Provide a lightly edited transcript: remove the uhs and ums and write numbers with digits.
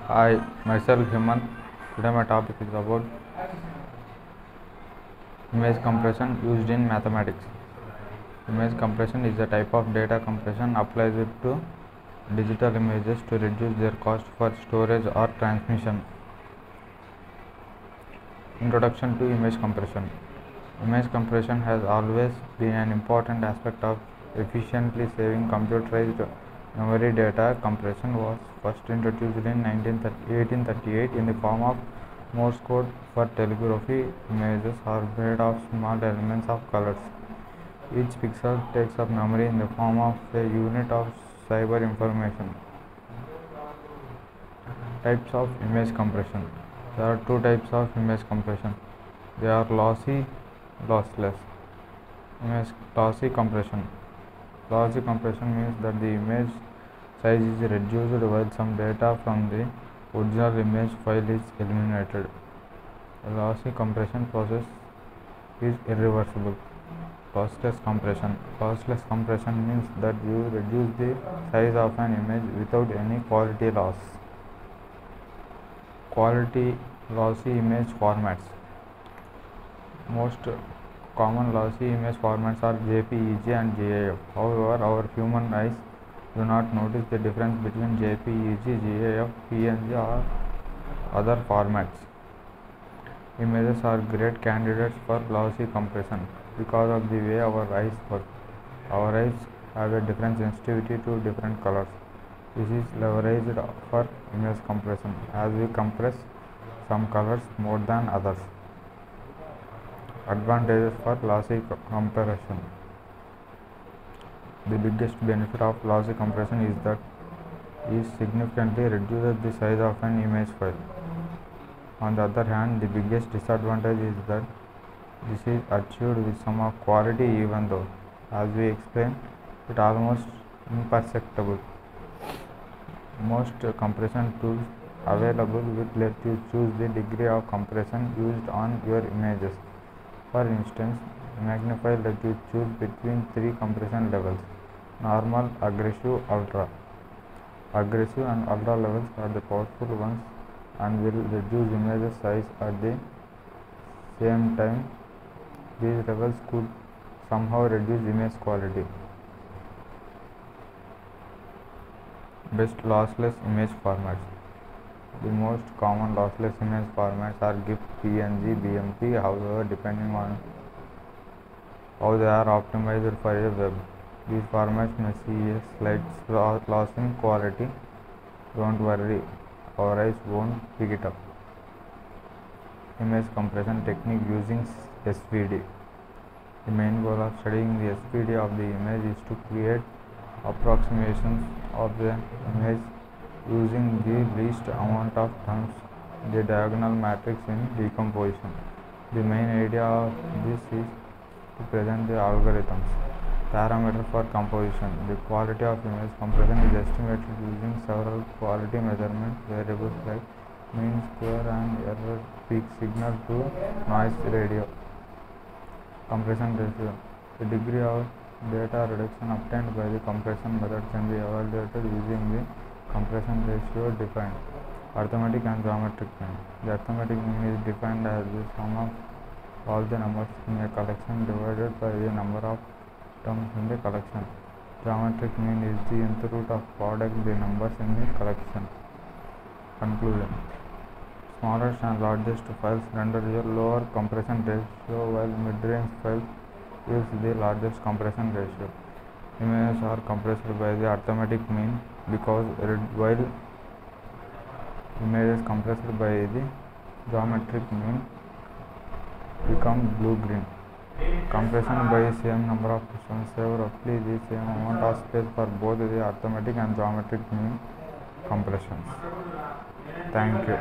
Hi, myself Hemant. Today my topic is about image compression used in mathematics. Image compression is a type of data compression applied to digital images to reduce their cost for storage or transmission. Introduction to image compression. Image compression has always been an important aspect of efficiently saving computerized memory. Data compression was first introduced in 1838 in the form of Morse code for telegraphy. Images are made of small elements of colors. Each pixel takes up memory in the form of a unit of cyber information. Types of image compression. There are two types of image compression. They are lossy, lossless. Lossy compression. Lossy compression means that the image size is reduced while some data from the original image file is eliminated. The lossy compression process is irreversible. Lossless compression. Lossless compression means that you reduce the size of an image without any quality loss. Quality lossy image formats. Most common lossy image formats are JPEG and GIF. However, our human eyes do not notice the difference between JPEG, GIF, PNG or other formats. Images are great candidates for lossy compression because of the way our eyes work. Our eyes have a different sensitivity to different colors. This is leveraged for image compression as we compress some colors more than others. Advantages for lossy compression. The biggest benefit of lossy compression is that it significantly reduces the size of an image file. On the other hand, the biggest disadvantage is that this is achieved with some of quality, even though, as we explained, it almost imperceptible. Most compression tools available will let you choose the degree of compression used on your images. For instance, Magnify lets you choose between three compression levels: normal, aggressive, ultra. Aggressive and ultra levels are the powerful ones and will reduce image size at the same time. These levels could somehow reduce image quality. Best lossless image formats. The most common lossless image formats are GIF, PNG, BMP. However, depending on how they are optimized for a web, these formats may see a slight loss in quality. Don't worry, our eyes won't pick it up. Image compression technique using SVD. The main goal of studying the SVD of the image is to create approximations of the image using the least amount of terms, the diagonal matrix in decomposition. The main idea of this is to present the algorithms. Parameter for composition. The quality of image compression is estimated using several quality measurement variables like mean square and error peak signal to noise ratio. Compression ratio. The degree of data reduction obtained by the compression method can be evaluated using the compression ratio defined arithmetic and geometric mean. The arithmetic mean is defined as the sum of all the numbers in a collection divided by the number of terms in the collection. Geometric mean is the nth root of product the numbers in the collection. Conclusion. Smallest and largest files render a lower compression ratio while mid-range files use the largest compression ratio. Images are compressed by the arithmetic mean because while images compressed by the geometric mean become blue-green. Compression by the same number of pixels save roughly the same amount of space for both the arithmetic and geometric mean compressions. Thank you.